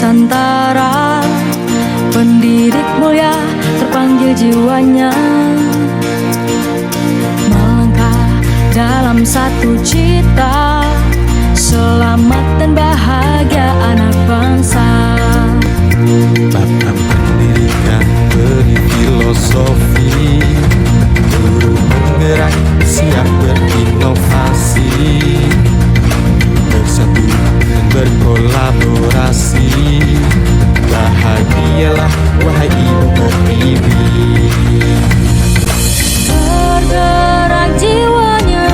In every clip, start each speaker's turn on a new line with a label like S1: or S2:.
S1: Nusantara, pendidik mulia terpanggil jiwanya, melangkah dalam satu cita, selamat dan bahagia anak bangsa.
S2: Bapak pendidikan beri filosofi, guru penggerak siap berinovasi, bersatu dan berkolaborasi. Bahagialah wahai ibu pertiwi.
S1: Tergerak jiwanya,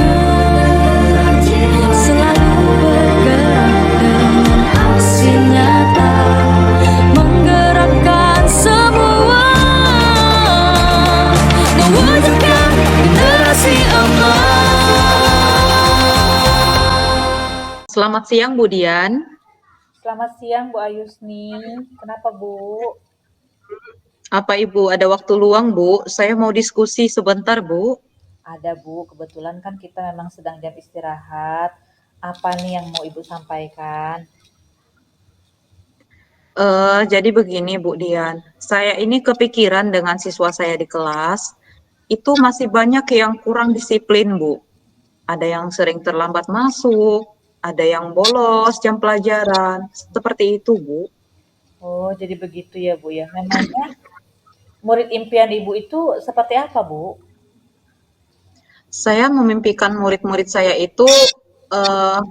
S1: selalu bergerak dengan aksi nyata, menggerakkan semua, mewujudkan generasi emas.
S3: Selamat siang Bu Dian.
S4: Selamat siang Bu Ayusni. Kenapa Bu?
S3: Apa Ibu ada waktu luang Bu? Saya mau diskusi sebentar Bu.
S4: Ada Bu, kebetulan kan kita memang sedang jam istirahat. Apa nih yang mau Ibu sampaikan?
S3: Jadi begini Bu Dian, saya ini kepikiran dengan siswa saya di kelas, itu masih banyak yang kurang disiplin Bu. Ada yang sering terlambat masuk, ada yang bolos jam pelajaran, seperti itu Bu.
S4: Oh, jadi begitu ya Bu ya. Memangnya murid impian Ibu itu seperti apa Bu?
S3: Saya memimpikan murid-murid saya itu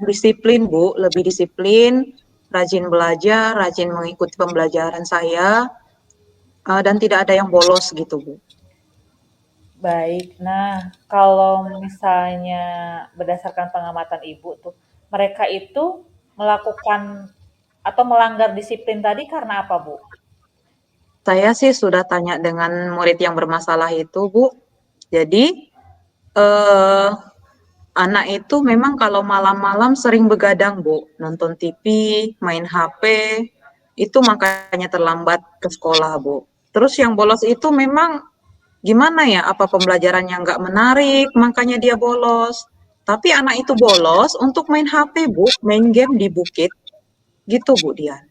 S3: disiplin Bu, lebih disiplin, rajin belajar, rajin mengikuti pembelajaran saya, dan tidak ada yang bolos gitu Bu.
S4: Baik. Nah, kalau misalnya berdasarkan pengamatan Ibu tuh, mereka itu melakukan atau melanggar disiplin tadi karena apa Bu?
S3: Saya sih sudah tanya dengan murid yang bermasalah itu Bu. Jadi eh, anak itu memang kalau malam-malam sering begadang Bu, nonton TV, main HP, itu makanya terlambat ke sekolah Bu. Terus yang bolos itu memang gimana ya, apa pembelajarannya nggak menarik, makanya dia bolos. Tapi anak itu bolos untuk main HP Bu, main game di bukit, gitu Bu Dian.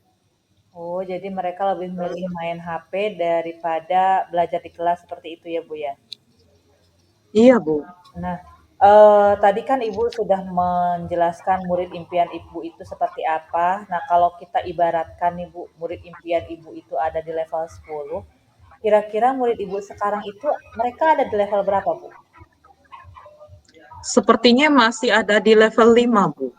S4: Oh, jadi mereka lebih milih main HP daripada belajar di kelas seperti itu ya, Bu, ya?
S3: Iya Bu.
S4: Nah, tadi kan Ibu sudah menjelaskan murid impian Ibu itu seperti apa. Nah, kalau kita ibaratkan nih, Bu, murid impian Ibu itu ada di level 10, kira-kira murid Ibu sekarang itu mereka ada di level berapa, Bu?
S3: Sepertinya masih ada di level 5 Bu.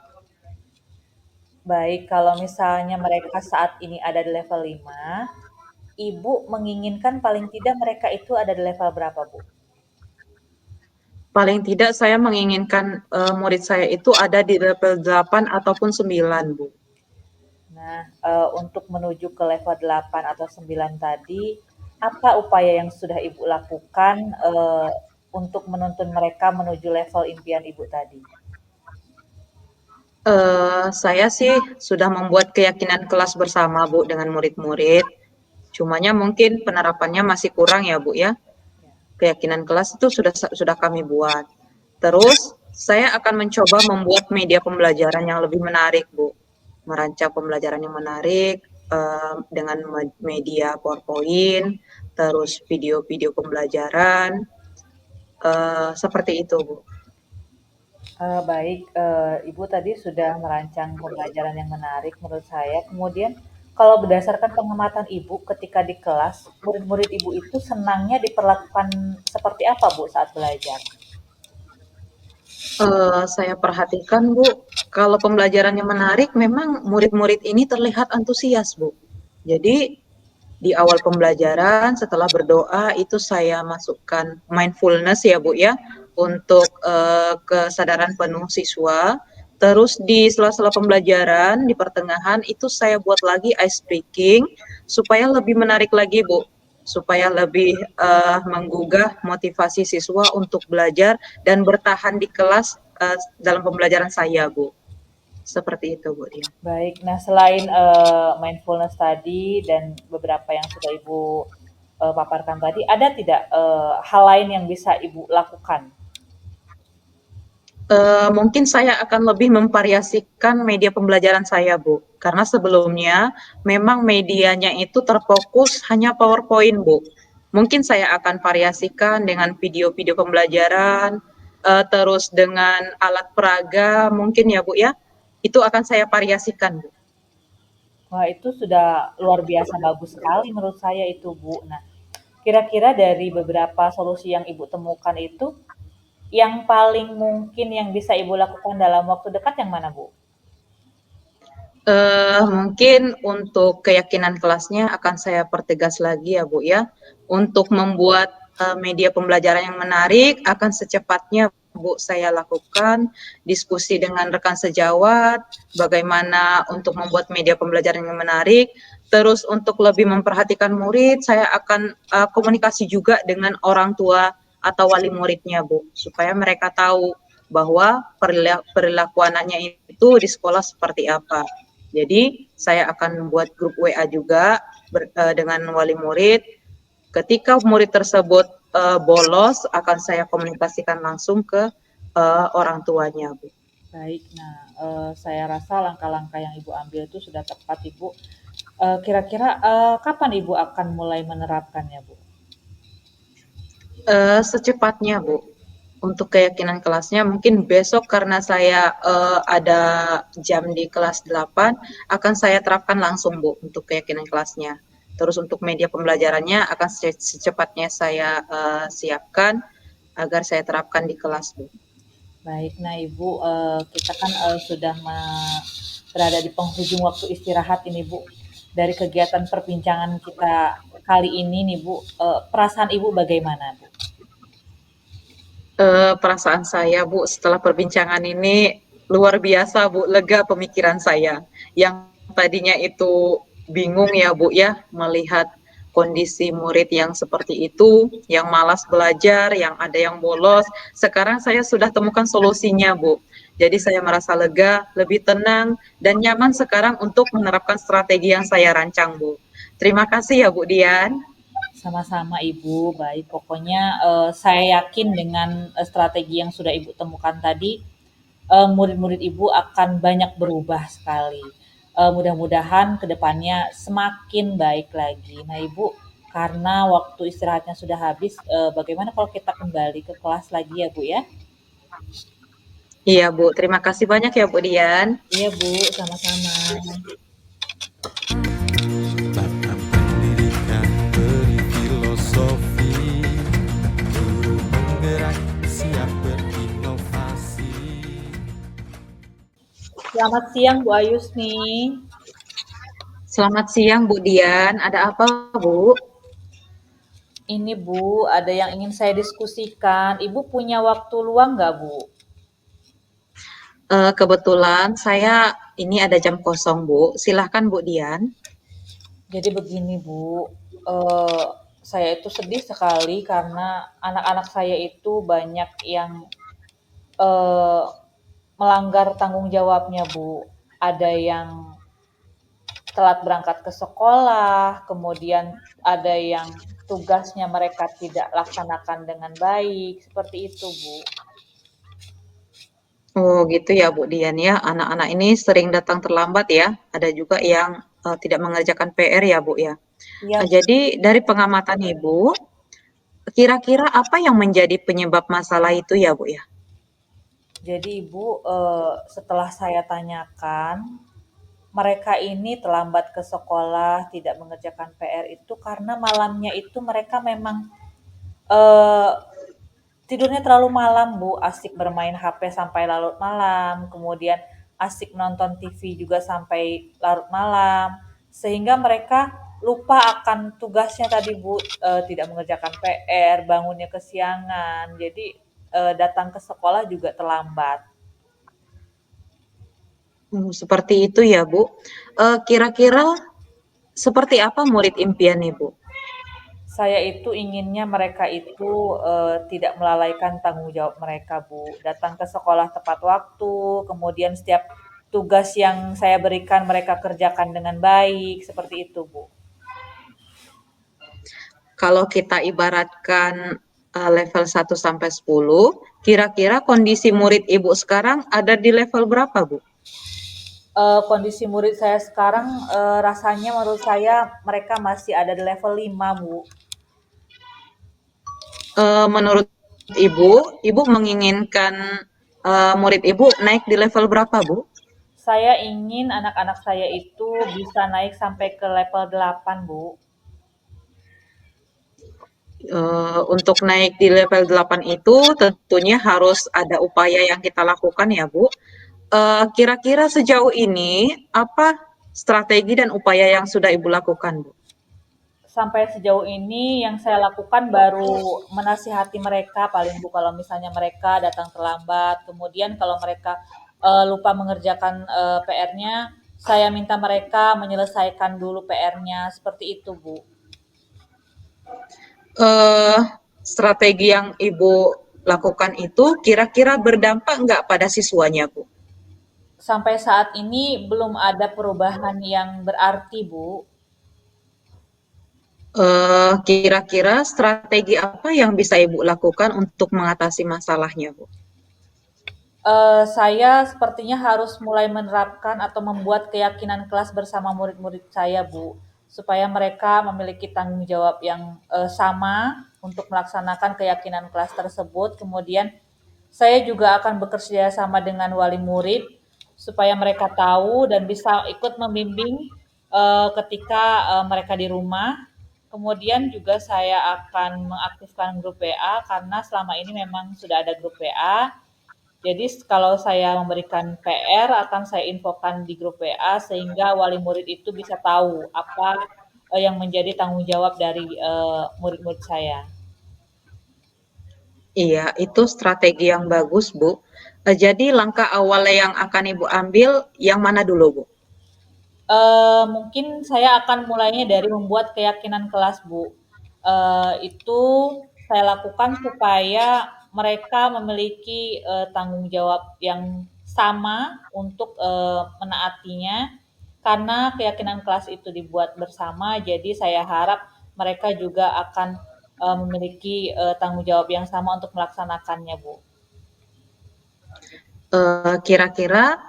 S4: Baik, kalau misalnya mereka saat ini ada di level 5, Ibu menginginkan paling tidak mereka itu ada di level berapa, Bu?
S3: Paling tidak saya menginginkan murid saya itu ada di level 8 ataupun 9 Bu.
S4: Nah, untuk menuju ke level 8 atau 9 tadi, apa upaya yang sudah Ibu lakukan, untuk menuntun mereka menuju level impian Ibu tadi?
S3: Saya sih sudah membuat keyakinan kelas bersama Bu dengan murid-murid. Cumanya mungkin penerapannya masih kurang ya Bu ya. Keyakinan kelas itu sudah kami buat. Terus saya akan mencoba membuat media pembelajaran yang lebih menarik Bu. Merancang pembelajaran yang menarik dengan media PowerPoint, terus video-video pembelajaran, seperti itu Bu.
S4: Baik, Ibu tadi sudah merancang pembelajaran yang menarik menurut saya. Kemudian kalau berdasarkan pengamatan Ibu ketika di kelas, murid-murid Ibu itu senangnya diperlakukan seperti apa, Bu, saat belajar?
S3: Saya perhatikan Bu, kalau pembelajarannya menarik memang murid-murid ini terlihat antusias Bu. Jadi di awal pembelajaran setelah berdoa itu saya masukkan mindfulness ya Bu ya, untuk kesadaran penuh siswa. Terus di sela-sela pembelajaran di pertengahan itu saya buat lagi ice breaking supaya lebih menarik lagi Bu, supaya lebih menggugah motivasi siswa untuk belajar dan bertahan di kelas dalam pembelajaran saya Bu. Seperti itu Bu Dia.
S4: Baik, nah selain mindfulness tadi dan beberapa yang sudah Ibu paparkan tadi, ada tidak hal lain yang bisa Ibu lakukan?
S3: Mungkin saya akan lebih memvariasikan media pembelajaran saya Bu, Karena sebelumnya memang medianya itu terfokus hanya PowerPoint, Bu. Mungkin saya akan variasikan dengan video-video pembelajaran, terus dengan alat peraga mungkin ya, Bu, ya. Itu akan saya variasikan, Bu.
S4: Wah, itu sudah luar biasa bagus sekali menurut saya itu, Bu. Nah, kira-kira dari beberapa solusi yang Ibu temukan itu, yang paling mungkin yang bisa Ibu lakukan dalam waktu dekat yang mana, Bu?
S3: Mungkin untuk keyakinan kelasnya akan saya pertegas lagi ya, Bu, ya. Untuk membuat, media pembelajaran yang menarik akan secepatnya, Bu, saya lakukan diskusi dengan rekan sejawat, bagaimana untuk membuat media pembelajaran yang menarik. Terus untuk lebih memperhatikan murid, saya akan, komunikasi juga dengan orang tua atau wali muridnya, Bu, supaya mereka tahu bahwa perilaku anaknya itu di sekolah seperti apa. Jadi saya akan membuat grup WA juga dengan wali murid. Ketika murid tersebut bolos, akan saya komunikasikan langsung ke orang tuanya, Bu.
S4: Baik, nah, saya rasa langkah-langkah yang Ibu ambil itu sudah tepat, Ibu. Kira-kira, kapan Ibu akan mulai menerapkannya, Bu?
S3: Secepatnya, Bu. Untuk keyakinan kelasnya mungkin besok karena saya ada jam di kelas 8 akan saya terapkan langsung, Bu, untuk keyakinan kelasnya. Terus untuk media pembelajarannya akan secepatnya saya siapkan agar saya terapkan di kelas, Bu.
S4: Baik, nah Ibu, kita kan sudah berada di penghujung waktu istirahat ini, Bu. Dari kegiatan perbincangan kita kali ini nih, Bu, perasaan Ibu bagaimana, Bu?
S3: Perasaan saya, Bu, setelah perbincangan ini luar biasa, Bu, lega pemikiran saya. Yang tadinya itu bingung ya, Bu, ya, melihat kondisi murid yang seperti itu, yang malas belajar, yang ada yang bolos. Sekarang saya sudah temukan solusinya, Bu. Jadi saya merasa lega, lebih tenang, dan nyaman sekarang untuk menerapkan strategi yang saya rancang, Bu. Terima kasih ya, Bu Dian.
S4: Sama-sama Ibu, baik. Pokoknya saya yakin dengan strategi yang sudah Ibu temukan tadi, murid-murid Ibu akan banyak berubah sekali. Mudah-mudahan ke depannya semakin baik lagi. Nah Ibu, karena waktu istirahatnya sudah habis, bagaimana kalau kita kembali ke kelas lagi ya Bu ya?
S3: Iya, Bu. Terima kasih banyak ya, Bu Dian.
S4: Iya Bu, sama-sama.
S2: Bab pendidikan beri filosofi, guru penggerak siap berinovasi.
S4: Selamat siang Bu Ayus nih.
S3: Selamat siang, Bu Dian. Ada apa, Bu?
S4: Ini Bu, ada yang ingin saya diskusikan. Ibu punya waktu luang nggak Bu?
S3: Kebetulan saya ini ada jam kosong, Bu. Silahkan, Bu Dian.
S4: Jadi begini Bu, saya itu sedih sekali karena anak-anak saya itu banyak yang eee, melanggar tanggung jawabnya Bu. Ada yang telat berangkat ke sekolah, kemudian ada yang tugasnya mereka tidak laksanakan dengan baik, seperti itu Bu.
S3: Oh, gitu ya, Bu Dian ya. Anak-anak ini sering datang terlambat ya. Ada juga yang tidak mengerjakan PR ya, Bu ya.
S4: Iya
S3: Jadi dari pengamatan Ibu, kira-kira apa yang menjadi penyebab masalah itu ya, Bu ya?
S4: jadi Ibu, setelah saya tanyakan, mereka ini terlambat ke sekolah, tidak mengerjakan PR itu karena malamnya itu mereka memang, eee, tidurnya terlalu malam, Bu, asik bermain HP sampai larut malam, kemudian asik nonton TV juga sampai larut malam, sehingga mereka lupa akan tugasnya tadi, Bu, tidak mengerjakan PR, bangunnya kesiangan, jadi, datang ke sekolah juga terlambat.
S3: Seperti itu ya, Bu. Kira-kira seperti apa murid impian Ibu?
S4: Saya itu inginnya mereka itu, tidak melalaikan tanggung jawab mereka, Bu. Datang ke sekolah tepat waktu, kemudian setiap tugas yang saya berikan mereka kerjakan dengan baik, seperti itu, Bu.
S3: Kalau kita ibaratkan level 1 sampai 10, kira-kira kondisi murid Ibu sekarang ada di level berapa, Bu?
S4: Kondisi murid saya sekarang, rasanya menurut saya mereka masih ada di level 5 Bu.
S3: Menurut Ibu menginginkan murid Ibu naik di level berapa, Bu?
S4: Saya ingin anak-anak saya itu bisa naik sampai ke level 8 Bu.
S3: Untuk naik di level 8 itu tentunya harus ada upaya yang kita lakukan ya, Bu. Kira-kira sejauh ini apa strategi dan upaya yang sudah Ibu lakukan, Bu?
S4: Sampai sejauh ini yang saya lakukan baru menasihati mereka paling Bu, kalau misalnya mereka datang terlambat, kemudian kalau mereka lupa mengerjakan PR-nya, saya minta mereka menyelesaikan dulu PR-nya, seperti itu Bu.
S3: eh Strategi yang Ibu lakukan itu kira-kira berdampak nggak pada siswanya, Bu?
S4: Sampai saat ini belum ada perubahan yang berarti Bu.
S3: Kira-kira strategi apa yang bisa Ibu lakukan untuk mengatasi masalahnya, Bu?
S4: Saya sepertinya harus mulai menerapkan atau membuat keyakinan kelas bersama murid-murid saya, Bu, supaya mereka memiliki tanggung jawab yang sama untuk melaksanakan keyakinan kelas tersebut. Kemudian, saya juga akan bekerja sama dengan wali murid supaya mereka tahu dan bisa ikut membimbing ketika mereka di rumah. Kemudian juga saya akan mengaktifkan grup WA karena selama ini memang sudah ada grup WA. Jadi kalau saya memberikan PR akan saya infokan di grup WA sehingga wali murid itu bisa tahu apa yang menjadi tanggung jawab dari murid-murid saya.
S3: Iya, itu strategi yang bagus, Bu. Jadi langkah awal yang akan Ibu ambil yang mana dulu, Bu?
S4: Mungkin saya akan mulainya dari membuat keyakinan kelas, Bu. Itu saya lakukan supaya mereka memiliki tanggung jawab yang sama untuk menaatinya, karena keyakinan kelas itu dibuat bersama. Jadi saya harap mereka juga akan memiliki tanggung jawab yang sama untuk melaksanakannya, Bu.
S3: Kira-kira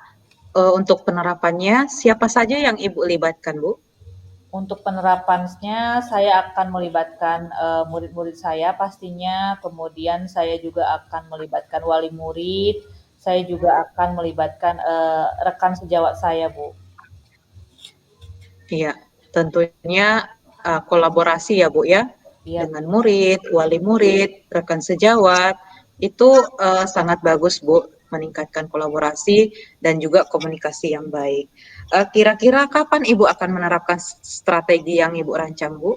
S3: untuk penerapannya siapa saja yang Ibu libatkan, Bu?
S4: Untuk penerapannya, saya akan melibatkan murid-murid saya pastinya, kemudian saya juga akan melibatkan wali murid, saya juga akan melibatkan rekan sejawat saya, Bu.
S3: Iya, tentunya kolaborasi ya, Bu ya,
S4: Iya, Bu.
S3: dengan murid, wali murid, rekan sejawat, itu sangat bagus, Bu, meningkatkan kolaborasi dan juga komunikasi yang baik. Kira-kira kapan Ibu akan menerapkan strategi yang Ibu rancang, Bu?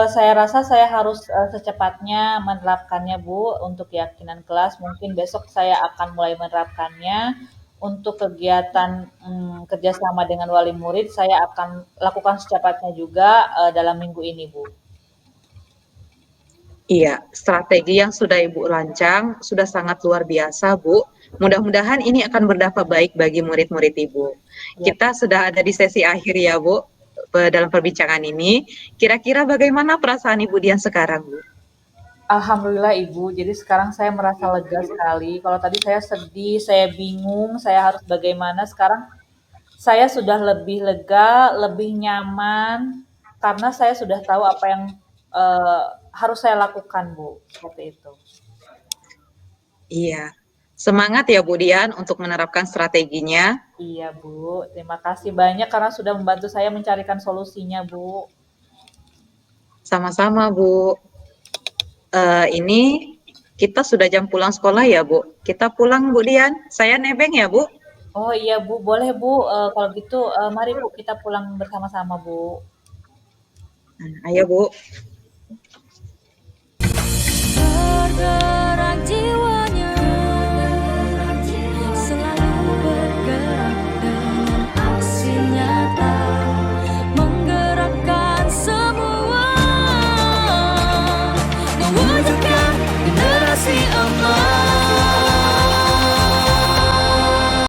S4: Saya rasa saya harus secepatnya menerapkannya, Bu, untuk keyakinan kelas. Mungkin besok saya akan mulai menerapkannya. Untuk kegiatan kerjasama dengan wali murid, saya akan lakukan secepatnya juga dalam minggu ini, Bu.
S3: Iya, strategi yang sudah Ibu rancang sudah sangat luar biasa, Bu. Mudah-mudahan ini akan berdampak baik bagi murid-murid Ibu.
S4: Ya,
S3: Kita sudah ada di sesi akhir ya, Bu, dalam perbincangan ini. Kira-kira bagaimana perasaan Ibu Dian sekarang, Bu?
S4: Alhamdulillah Ibu, jadi sekarang saya merasa lega sekali. Kalau tadi saya sedih, saya bingung, saya harus bagaimana. Sekarang saya sudah lebih lega, lebih nyaman, karena saya sudah tahu apa yang eh, harus saya lakukan, Bu. Seperti itu.
S3: Iya. Semangat ya, Bu Dian, untuk menerapkan strateginya.
S4: Iya, Bu. Terima kasih banyak karena sudah membantu saya mencarikan solusinya, Bu.
S3: Sama-sama, Bu. Ini kita sudah jam pulang sekolah ya, Bu. Kita pulang, Bu Dian. Saya nebeng ya, Bu.
S4: Oh iya, Bu. Boleh, Bu. Kalau gitu, mari, Bu, kita pulang bersama-sama, Bu.
S3: Ayo, Bu.
S1: bergerak